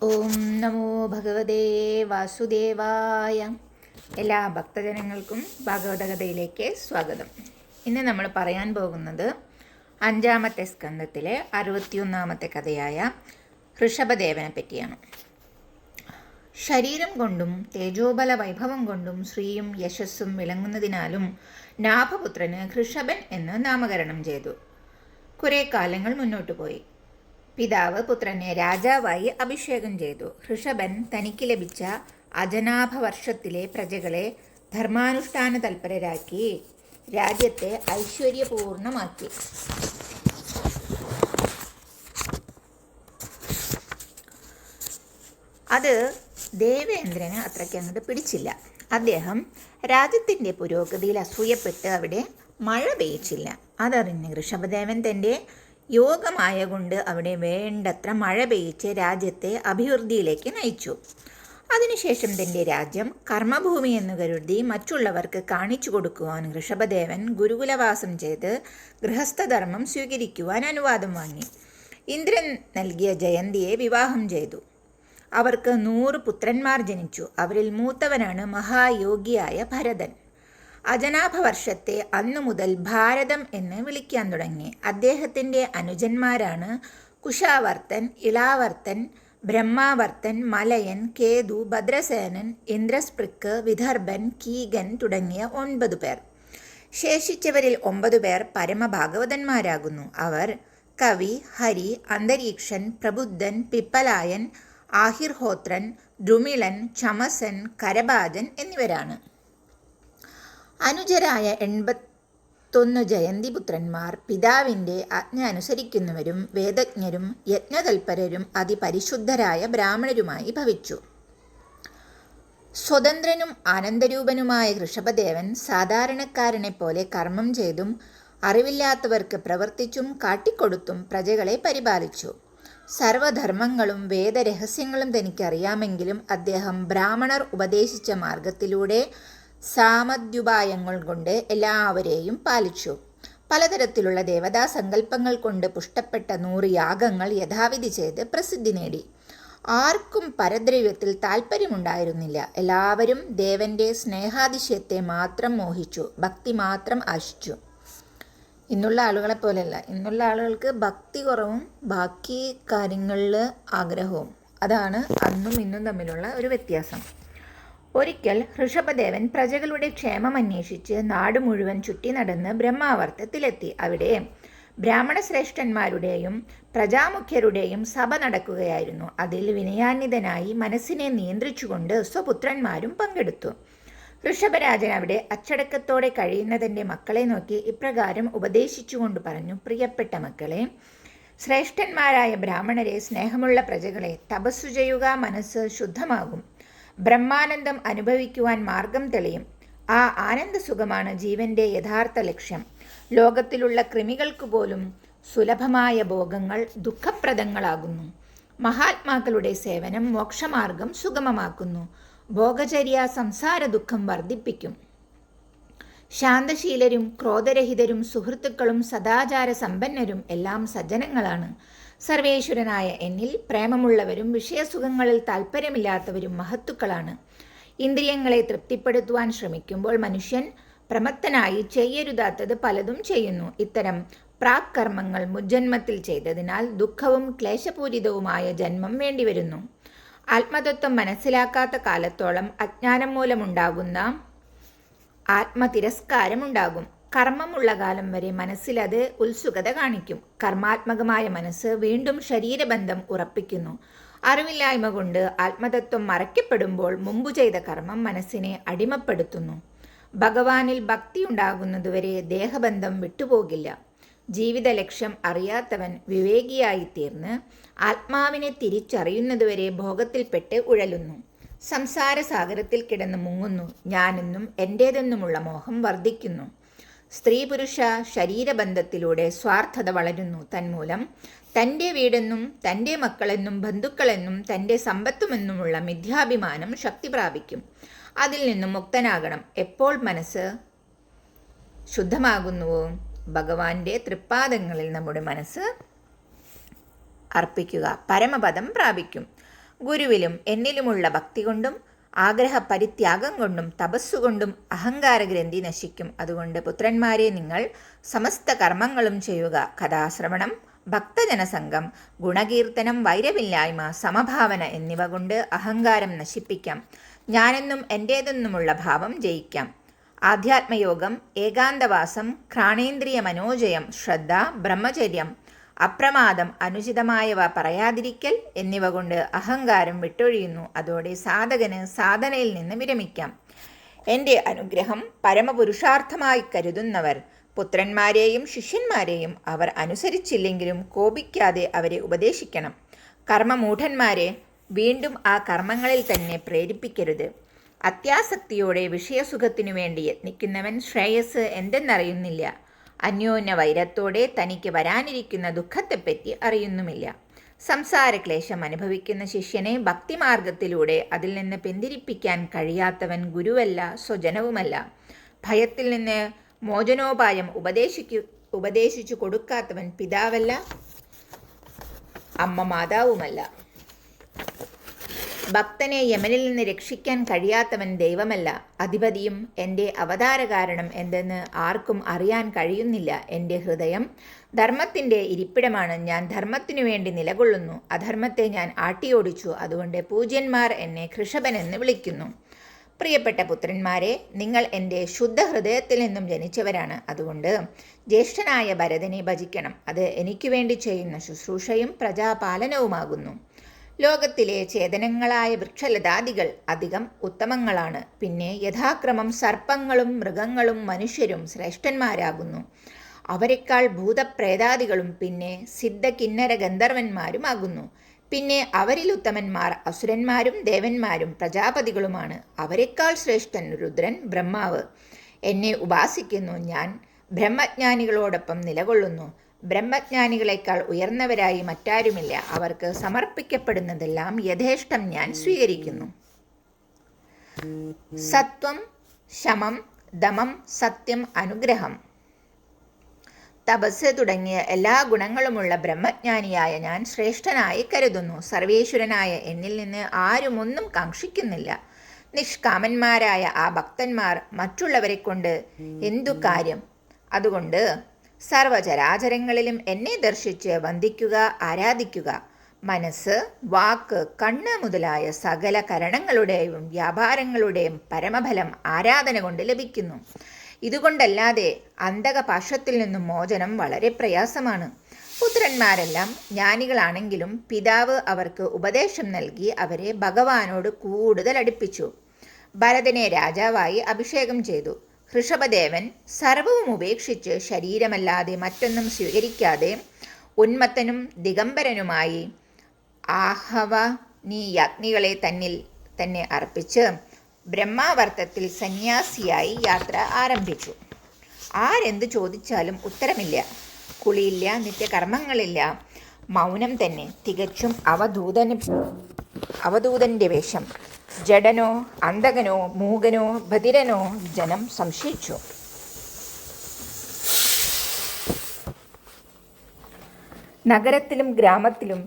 ഓം നമോ ഭഗവതേ വാസുദേവായ. എല്ലാ ഭക്തജനങ്ങൾക്കും ഭാഗവതകഥയിലേക്ക് സ്വാഗതം. ഇന്ന് നമ്മൾ പറയാൻ പോകുന്നത് 5-ാമത്തെ സ്കന്ധത്തിലെ 61-ാമത്തെ കഥയായ ഋഷഭദേവനെ പറ്റിയാണ്. ശരീരം കൊണ്ടും തേജോബല വൈഭവം കൊണ്ടും ശ്രീയും യശസ്സും വിളങ്ങുന്നതിനാലും നാഭപുത്രന് ഋഷഭൻ എന്ന് നാമകരണം ചെയ്തു. കുറേ കാലങ്ങൾ മുന്നോട്ടു പോയി. പിതാവ് പുത്രനെ രാജാവായി അഭിഷേകം ചെയ്തു. ഋഷഭൻ തനിക്ക് ലഭിച്ച അജനാഭവർഷത്തിലെ പ്രജകളെ ധർമാനുഷ്ഠാന തൽപരരാക്കി രാജ്യത്തെ ഐശ്വര്യപൂർണമാക്കി. അത് ദേവേന്ദ്രന് അത്രയ്ക്ക് അങ്ങോട്ട് പിടിച്ചില്ല. അദ്ദേഹം രാജ്യത്തിൻ്റെ പുരോഗതിയിൽ അസൂയപ്പെട്ട് അവിടെ മഴ പെയ്ച്ചില്ല. അതറിഞ്ഞ് ഋഷഭദേവൻ തൻ്റെ യോഗമായ കൊണ്ട് അവിടെ വേണ്ടത്ര മഴ പെയ്ച്ച് രാജ്യത്തെ അഭിവൃദ്ധിയിലേക്ക് നയിച്ചു. അതിനുശേഷം തൻ്റെ രാജ്യം കർമ്മഭൂമി എന്ന് കരുതി മറ്റുള്ളവർക്ക് കാണിച്ചു കൊടുക്കുവാൻ ഋഷഭദേവൻ ഗുരുകുലവാസം ചെയ്ത് ഗൃഹസ്ഥധർമ്മം സ്വീകരിക്കുവാൻ അനുവാദം വാങ്ങി. ഇന്ദ്രൻ നൽകിയ ജയന്തിയെ വിവാഹം ചെയ്തു. അവർക്ക് 100 പുത്രന്മാർ ജനിച്ചു. അവരിൽ മൂത്തവനാണ് മഹായോഗിയായ ഭരതൻ. അജനാഭവർഷത്തെ അന്നു മുതൽ ഭാരതം എന്ന് വിളിക്കാൻ തുടങ്ങി. അദ്ദേഹത്തിൻ്റെ അനുജന്മാരാണ് കുശാവർത്തൻ, ഇളാവർത്തൻ, ബ്രഹ്മാവർത്തൻ, മലയൻ, കേതു, ഭദ്രസേനൻ, ഇന്ദ്രസ്പൃക്ക്, വിദർഭൻ, കീകൻ തുടങ്ങിയ 9 പേർ. ശേഷിച്ചവരിൽ 9 പേർ പരമഭാഗവതന്മാരാകുന്നു. അവർ കവി, ഹരി, അന്തരീക്ഷൻ, പ്രബുദ്ധൻ, പിപ്പലായൻ, ആഹിർഹോത്രൻ, ദ്രുമിളൻ, ചമസൻ, കരഭാജൻ എന്നിവരാണ്. അനുജരായ 81 ജയന്തിപുത്രന്മാർ പിതാവിൻ്റെ ആജ്ഞ അനുസരിക്കുന്നവരും വേദജ്ഞരും യജ്ഞതൽപരരും അതിപരിശുദ്ധരായ ബ്രാഹ്മണരുമായി ഭവിച്ചു. സ്വതന്ത്രനും ആനന്ദരൂപനുമായ ഋഷഭദേവൻ സാധാരണക്കാരനെ പോലെ കർമ്മം ചെയ്തും അറിവില്ലാത്തവർക്ക് പ്രവർത്തിച്ചും കാട്ടിക്കൊടുത്തും പ്രജകളെ പരിപാലിച്ചു. സർവധർമ്മങ്ങളും വേദരഹസ്യങ്ങളും തനിക്കറിയാമെങ്കിലും അദ്ദേഹം ബ്രാഹ്മണർ ഉപദേശിച്ച മാർഗത്തിലൂടെ സാമദ്യുപായങ്ങൾ കൊണ്ട് എല്ലാവരെയും പാലിച്ചു. പലതരത്തിലുള്ള ദേവതാ സങ്കല്പങ്ങൾ കൊണ്ട് പുഷ്ടപ്പെട്ട 100 യാഗങ്ങൾ യഥാവിധി ചെയ്ത് പ്രസിദ്ധി നേടി. ആർക്കും പരദ്രവ്യത്തിൽ താല്പര്യമുണ്ടായിരുന്നില്ല. എല്ലാവരും ദേവന്റെ സ്നേഹാതിശയത്തെ മാത്രം മോഹിച്ചു, ഭക്തി മാത്രം ആശിച്ചു. ഇന്നുള്ള ആളുകളെ പോലെയല്ല. ഇന്നുള്ള ആളുകൾക്ക് ഭക്തി കുറവും ബാക്കി കാര്യങ്ങളിൽ ആഗ്രഹവും. അതാണ് അന്നും ഇന്നും തമ്മിലുള്ള ഒരു വ്യത്യാസം. ഒരിക്കൽ ഋഷഭദേവൻ പ്രജകളുടെ ക്ഷേമം അന്വേഷിച്ച് നാട് മുഴുവൻ ചുറ്റി നടന്ന് ബ്രഹ്മാവർത്തത്തിലെത്തി. അവിടെ ബ്രാഹ്മണ ശ്രേഷ്ഠന്മാരുടെയും പ്രജാമുഖ്യരുടെയും സഭ നടക്കുകയായിരുന്നു. അതിൽ വിനയാന്വിതനായി മനസ്സിനെ നിയന്ത്രിച്ചുകൊണ്ട് സ്വപുത്രന്മാരും പങ്കെടുത്തു. ഋഷഭരാജൻ അവിടെ അച്ചടക്കത്തോടെ കഴിയുന്ന തൻ്റെ മക്കളെ നോക്കി ഇപ്രകാരം ഉപദേശിച്ചുകൊണ്ട് പറഞ്ഞു: പ്രിയപ്പെട്ട മക്കളെ, ശ്രേഷ്ഠന്മാരായ ബ്രാഹ്മണരെ, സ്നേഹമുള്ള പ്രജകളെ, തപസ്സു ചെയ്യുക, മനസ്സ് ശുദ്ധമാകും. ബ്രഹ്മാനന്ദം അനുഭവിക്കുവാൻ മാർഗം തെളിയും. ആ ആനന്ദസുഖമാണ് ജീവന്റെ യഥാർത്ഥ ലക്ഷ്യം. ലോകത്തിലുള്ള കൃമികൾക്ക് പോലും സുലഭമായ ഭോഗങ്ങൾ ദുഃഖപ്രദങ്ങളാകുന്നു. മഹാത്മാക്കളുടെ സേവനം മോക്ഷമാർഗം സുഗമമാക്കുന്നു. ഭോഗചര്യ സംസാര ദുഃഖം വർദ്ധിപ്പിക്കും. ശാന്തശീലരും ക്രോധരഹിതരും സുഹൃത്തുക്കളും സദാചാര സമ്പന്നരും എല്ലാം സജ്ജനങ്ങളാണ്. സർവേശ്വരനായ എന്നിൽ പ്രേമമുള്ളവരും വിഷയസുഖങ്ങളിൽ താല്പര്യമില്ലാത്തവരും മഹത്തുക്കളാണ്. ഇന്ദ്രിയങ്ങളെ തൃപ്തിപ്പെടുത്തുവാൻ ശ്രമിക്കുമ്പോൾ മനുഷ്യൻ പ്രമത്തനായി ചെയ്യരുതാത്തത് പലതും ചെയ്യുന്നു. ഇത്തരം പ്രാക്കർമ്മങ്ങൾ മുജ്ജന്മത്തിൽ ചെയ്തതിനാൽ ദുഃഖവും ക്ലേശപൂരിതവുമായ ജന്മം വേണ്ടിവരുന്നു. ആത്മതത്വം മനസ്സിലാക്കാത്ത കാലത്തോളം അജ്ഞാനം മൂലമുണ്ടാകുന്ന ആത്മതിരസ്കാരമുണ്ടാകും. കർമ്മമുള്ള കാലം വരെ മനസ്സിലത് ഉത്സുകത കാണിക്കും. കർമാത്മകമായ മനസ്സ് വീണ്ടും ശരീരബന്ധം ഉറപ്പിക്കുന്നു. അറിവില്ലായ്മ കൊണ്ട് ആത്മതത്വം മറയ്ക്കപ്പെടുമ്പോൾ മുമ്പ് ചെയ്ത കർമ്മം മനസ്സിനെ അടിമപ്പെടുത്തുന്നു. ഭഗവാനിൽ ഭക്തി ഉണ്ടാകുന്നതുവരെ ദേഹബന്ധം വിട്ടുപോകില്ല. ജീവിത ലക്ഷ്യം അറിയാത്തവൻ വിവേകിയായിത്തീർന്ന് ആത്മാവിനെ തിരിച്ചറിയുന്നതുവരെ ഭോഗത്തിൽപ്പെട്ട് ഉഴലുന്നു. സംസാര സാഗരത്തിൽ കിടന്ന് മുങ്ങുന്നു. ഞാനെന്നും എൻ്റേതെന്നുമുള്ള മോഹം വർദ്ധിക്കുന്നു. സ്ത്രീ പുരുഷ ശരീരബന്ധത്തിലൂടെ സ്വാർത്ഥത വളരുന്നു. തന്മൂലം തൻ്റെ വീടെന്നും തൻ്റെ മക്കളെന്നും ബന്ധുക്കളെന്നും തൻ്റെ സമ്പത്തുമെന്നുമുള്ള മിഥ്യാഭിമാനം ശക്തി പ്രാപിക്കും. അതിൽ നിന്നും മുക്തനാകണം. എപ്പോൾ മനസ്സ് ശുദ്ധമാകുന്നുവോ ഭഗവാന്റെ തൃപ്പാദങ്ങളിൽ നമ്മുടെ മനസ്സ് അർപ്പിക്കുക, പരമപദം പ്രാപിക്കും. ഗുരുവിലും എന്നിലുമുള്ള ഭക്തി കൊണ്ടും ആഗ്രഹ പരിത്യാഗം കൊണ്ടും തപസ്സുകൊണ്ടും അഹങ്കാരഗ്രന്ഥി നശിക്കും. അതുകൊണ്ട് പുത്രന്മാരെ, നിങ്ങൾ സമസ്ത കർമ്മങ്ങളും ചെയ്യുക. കഥാശ്രവണം, ഭക്തജനസംഘം, ഗുണകീർത്തനം, വൈരമില്ലായ്മ, സമഭാവന എന്നിവ കൊണ്ട് അഹങ്കാരം നശിപ്പിക്കാം. ഞാനെന്നും എൻ്റേതെന്നുമുള്ള ഭാവം ജയിക്കാം. ആധ്യാത്മയോഗം, ഏകാന്തവാസം, ഘ്രാണേന്ദ്രിയ മനോജയം, ശ്രദ്ധ, ബ്രഹ്മചര്യം, അപ്രമാദം, അനുചിതമായവ പറയാതിരിക്കൽ എന്നിവ കൊണ്ട് അഹങ്കാരം വിട്ടൊഴിയുന്നു. അതോടെ സാധകന് സാധനയിൽ നിന്ന് വിരമിക്കാം. എൻ്റെ അനുഗ്രഹം പരമപുരുഷാർത്ഥമായി കരുതുന്നവർ പുത്രന്മാരെയും ശിഷ്യന്മാരെയും അവർ അനുസരിച്ചില്ലെങ്കിലും കോപിക്കാതെ അവരെ ഉപദേശിക്കണം. കർമ്മമൂഢന്മാരെ വീണ്ടും ആ കർമ്മങ്ങളിൽ തന്നെ പ്രേരിപ്പിക്കരുത്. അത്യാസക്തിയോടെ വിഷയസുഖത്തിനു വേണ്ടി യത്നിക്കുന്നവൻ ശ്രേയസ് എന്തെന്നറിയുന്നില്ല. അന്യോന്യ വൈരത്തോടെ തനിക്ക് വരാനിരിക്കുന്ന ദുഃഖത്തെപ്പറ്റി അറിയുന്നുമില്ല. സംസാരക്ലേശം അനുഭവിക്കുന്ന ശിഷ്യനെ ഭക്തിമാർഗത്തിലൂടെ അതിൽ നിന്ന് പിന്തിരിപ്പിക്കാൻ കഴിയാത്തവൻ ഗുരുവല്ല, സ്വജനവുമല്ല. ഭയത്തിൽ നിന്ന് മോചനോപായം ഉപദേശിച്ചു കൊടുക്കാത്തവൻ പിതാവല്ല, അമ്മ മാതാവുമല്ല. ഭക്തനെ യമനിൽ നിന്ന് രക്ഷിക്കാൻ കഴിയാത്തവൻ ദൈവമല്ല. അധിപതിയും എൻ്റെ അവതാര കാരണം എന്തെന്ന് ആർക്കും അറിയാൻ കഴിയുന്നില്ല. എൻ്റെ ഹൃദയം ധർമ്മത്തിൻ്റെ ഇരിപ്പിടമാണ്. ഞാൻ ധർമ്മത്തിനു വേണ്ടി നിലകൊള്ളുന്നു. അധർമ്മത്തെ ഞാൻ ആട്ടിയോടിച്ചു. അതുകൊണ്ട് പൂജ്യന്മാർ എന്നെ കൃഷഭൻ എന്ന് വിളിക്കുന്നു. പ്രിയപ്പെട്ട പുത്രന്മാരെ, നിങ്ങൾ എൻ്റെ ശുദ്ധ ഹൃദയത്തിൽ നിന്നും ജനിച്ചവരാണ്. അതുകൊണ്ട് ജ്യേഷ്ഠനായ ഭരതനെ ഭജിക്കണം. അത് എനിക്ക് വേണ്ടി ചെയ്യുന്ന ശുശ്രൂഷയും പ്രജാപാലനവുമാകുന്നു. ലോകത്തിലെ ചേതനങ്ങളായ വൃക്ഷലതാദികൾ അധികം ഉത്തമങ്ങളാണ്. പിന്നെ യഥാക്രമം സർപ്പങ്ങളും മൃഗങ്ങളും മനുഷ്യരും ശ്രേഷ്ഠന്മാരാകുന്നു. അവരെക്കാൾ ഭൂതപ്രേതാദികളും പിന്നെ സിദ്ധ കിന്നര ഗന്ധർവന്മാരുമാകുന്നു. പിന്നെ അവരിൽ ഉത്തമന്മാർ അസുരന്മാരും ദേവന്മാരും പ്രജാപതികളുമാണ്. അവരെക്കാൾ ശ്രേഷ്ഠൻ രുദ്രൻ, ബ്രഹ്മാവ്. എന്നെ ഉപാസിക്കുന്നു. ഞാൻ ബ്രഹ്മജ്ഞാനികളോടൊപ്പം നിലകൊള്ളുന്നു. ബ്രഹ്മജ്ഞാനികളെക്കാൾ ഉയർന്നവരായി മറ്റാരുമില്ല. അവർക്ക് സമർപ്പിക്കപ്പെടുന്നതെല്ലാം യഥേഷ്ടം ഞാൻ സ്വീകരിക്കുന്നു. സത്വം, ശമം, ദമം, സത്യം, അനുഗ്രഹം, തപസ് തുടങ്ങിയ എല്ലാ ഗുണങ്ങളുമുള്ള ബ്രഹ്മജ്ഞാനിയായ ഞാൻ ശ്രേഷ്ഠനായി കരുതുന്നു. സർവേശ്വരനായ എന്നിൽ നിന്ന് ആരും ഒന്നും കാക്ഷിക്കുന്നില്ല. നിഷ്കാമന്മാരായ ആ ഭക്തന്മാർ മറ്റുള്ളവരെ കൊണ്ട് എന്തു കാര്യം? അതുകൊണ്ട് സർവചരാചരങ്ങളിലും എന്നെ ദർശിച്ച് വന്ദിക്കുക, ആരാധിക്കുക. മനസ്സ്, വാക്ക്, കണ്ണ് മുതലായ സകല കരണങ്ങളുടെയും വ്യാപാരങ്ങളുടെയും പരമഫലം ആരാധന കൊണ്ട് ലഭിക്കുന്നു. ഇതുകൊണ്ടല്ലാതെ അന്ധകപാശത്തിൽ നിന്നും മോചനം വളരെ പ്രയാസമാണ്. പുത്രന്മാരെല്ലാം ജ്ഞാനികളാണെങ്കിലും പിതാവ് അവർക്ക് ഉപദേശം നൽകി അവരെ ഭഗവാനോട് കൂടുതൽ അടുപ്പിച്ചു. ഭരതനെ രാജാവായി അഭിഷേകം ചെയ്തു. ഋഷഭദേവൻ സർവവും ഉപേക്ഷിച്ച് ശരീരമല്ലാതെ മറ്റൊന്നും സ്വീകരിക്കാതെ ഉന്മത്തനും ദിഗംബരനുമായി ആഹവനീയാഗ്നികളെ തന്നിൽ തന്നെ അർപ്പിച്ച് ബ്രഹ്മാവർത്തത്തിൽ സന്യാസിയായി യാത്ര ആരംഭിച്ചു. ആരെന്ത് ചോദിച്ചാലും ഉത്തരമില്ല. കുളിയില്ല, നിത്യകർമ്മങ്ങളില്ല, മൗനം തന്നെ. തികച്ചും അവധൂതൻ്റെ വേഷം. ജഡനോ അന്ധകനോ മൂകനോ ബധിരനോ ജനം സംശയിച്ചു. നഗരത്തിലും ഗ്രാമത്തിലും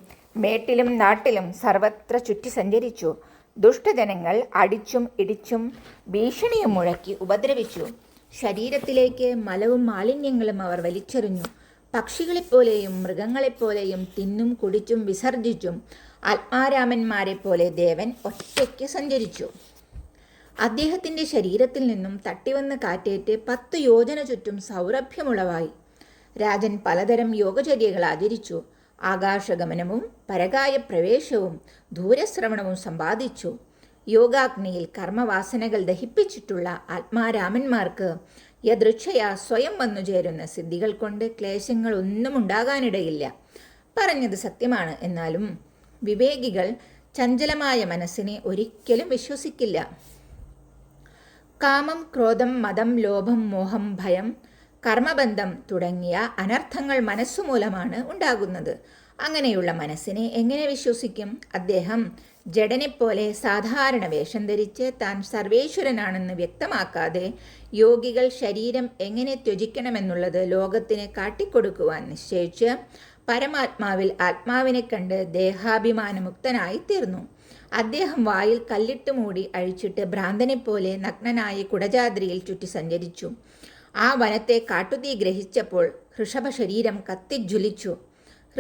മേട്ടിലും നാട്ടിലും സർവത്ര ചുറ്റി സഞ്ചരിച്ചു. ദുഷ്ടജനങ്ങൾ അടിച്ചും ഇടിച്ചും ഭീഷണിയും മുഴക്കി ഉപദ്രവിച്ചു. ശരീരത്തിലേക്ക് മലവും മാലിന്യങ്ങളും അവർ വലിച്ചെറിഞ്ഞു. പക്ഷികളെപ്പോലെയും മൃഗങ്ങളെപ്പോലെയും തിന്നും കുടിച്ചും വിസർജിച്ചും ആത്മാരാമന്മാരെ പോലെ ദേവൻ ഒറ്റയ്ക്ക് സഞ്ചരിച്ചു. അദ്ദേഹത്തിൻ്റെ ശരീരത്തിൽ നിന്നും തട്ടിവന്ന് കാറ്റേറ്റ് 10 യോജന ചുറ്റും സൗരഭ്യമുളവായി. രാജൻ പലതരം യോഗചര്യകൾ ആചരിച്ചു. ആകാശഗമനവും പരകായ പ്രവേശവും ദൂരശ്രവണവും സമ്പാദിച്ചു. യോഗാഗ്നിയിൽ കർമ്മവാസനകൾ ദഹിപ്പിച്ചിട്ടുള്ള ആത്മാരാമന്മാർക്ക് യദൃച്ഛയാ സ്വയം വന്നു ചേരുന്ന സിദ്ധികൾ കൊണ്ട് ക്ലേശങ്ങൾ ഒന്നും ഉണ്ടാകാനിടയില്ല. പറഞ്ഞത് സത്യമാണ്. എന്നാലും വിവേകികൾ ചഞ്ചലമായ മനസ്സിനെ ഒരിക്കലും വിശ്വസിക്കില്ല. കാമം, ക്രോധം, മതം, ലോഭം, മോഹം, ഭയം, കർമ്മബന്ധം തുടങ്ങിയ അനർത്ഥങ്ങൾ മനസ്സുമൂലമാണ് ഉണ്ടാകുന്നത്. അങ്ങനെയുള്ള മനസ്സിനെ എങ്ങനെ വിശ്വസിക്കും? അദ്ദേഹം ജഡനെപ്പോലെ സാധാരണ വേഷം ധരിച്ച് താൻ സർവേശ്വരനാണെന്ന് വ്യക്തമാക്കാതെ യോഗികൾ ശരീരം എങ്ങനെ ത്യജിക്കണമെന്നുള്ളത് ലോകത്തിന് കാട്ടിക്കൊടുക്കുവാൻ നിശ്ചയിച്ച് പരമാത്മാവിൽ ആത്മാവിനെ കണ്ട് ദേഹാഭിമാനമുക്തനായി തീർന്നു. അദ്ദേഹം വായിൽ കല്ലിട്ട് മൂടി അഴിച്ചിട്ട് ഭ്രാന്തനെപ്പോലെ നഗ്നനായി കുടജാദ്രിയിൽ ചുറ്റി സഞ്ചരിച്ചു. ആ വനത്തെ കാട്ടുതീ ഗ്രഹിച്ചപ്പോൾ ഋഷഭ ശരീരം കത്തിജ്വലിച്ചു.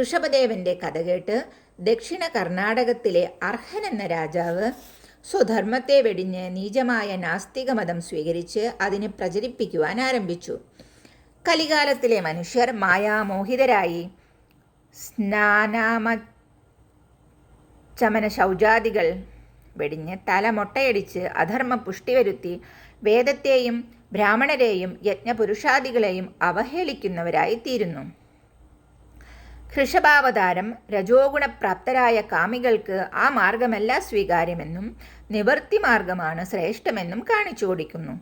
ഋഷഭദേവന്റെ കഥ കേട്ട് ദക്ഷിണ കർണാടകത്തിലെ അർഹൻ എന്ന രാജാവ് സ്വധർമ്മത്തെ വെടിഞ്ഞ് നീചമായ നാസ്തിക മതം സ്വീകരിച്ച് അതിനെ പ്രചരിപ്പിക്കുവാൻ ആരംഭിച്ചു. കലികാലത്തിലെ മനുഷ്യർ മായാമോഹിതരായി സ്നാനാമചമന ശൗചാദികൾ വെടിഞ്ഞ് തല മൊട്ടയടിച്ച് അധർമ്മ പുഷ്ടി വരുത്തി വേദത്തെയും ബ്രാഹ്മണരെയും യജ്ഞപുരുഷാദികളെയും അവഹേളിക്കുന്നവരായി തീരുന്നു. ഋഷഭാവതാരം രജോഗുണപ്രാപ്തരായ കാമികൾക്ക് ആ മാർഗമല്ല സ്വീകാര്യമെന്നും നിവൃത്തി മാർഗമാണ് ശ്രേഷ്ഠമെന്നും കാണിച്ചു കൊടുക്കുന്നു.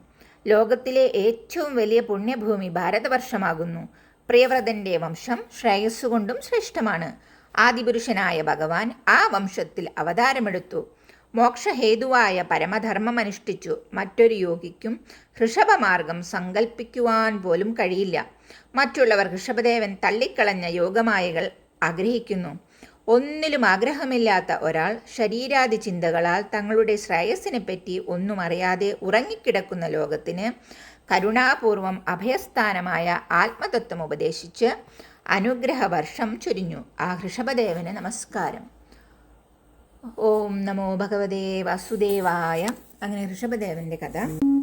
ലോകത്തിലെ ഏറ്റവും വലിയ പുണ്യഭൂമി ഭാരതവർഷമാകുന്നു. പ്രിയവ്രതന്റെ വംശം ശ്രേയസ്സുകൊണ്ടും ശ്രേഷ്ഠമാണ്. ആദിപുരുഷനായ ഭഗവാൻ ആ വംശത്തിൽ അവതാരമെടുത്തു. മോക്ഷഹേതുവായ പരമധർമ്മമനുഷ്ഠിച്ചു. മറ്റൊരു യോഗിക്കും ഋഷഭമാർഗം സങ്കല്പിക്കുവാൻ പോലും കഴിയില്ല. മറ്റുള്ളവർ ഋഷഭദേവൻ തള്ളിക്കളഞ്ഞ യോഗമായകൾ ആഗ്രഹിക്കുന്നു. ഒന്നിലും ആഗ്രഹമില്ലാത്ത ഒരാൾ ശരീരാദി ചിന്തകളാൽ തങ്ങളുടെ ശ്രേയസ്സിനെപ്പറ്റി ഒന്നും അറിയാതെ ഉറങ്ങിക്കിടക്കുന്ന ലോകത്തിന് കരുണാപൂർവം അഭയസ്ഥാനമായ ആത്മതത്വം ഉപദേശിച്ച് അനുഗ്രഹവർഷം ചൊരിഞ്ഞു. ആ ഋഷഭദേവന് നമസ്കാരം. ഓം നമോ ഭഗവതേ വാസുദേവായ. അങ്ങനെ ഋഷഭദേവന്റെ കഥ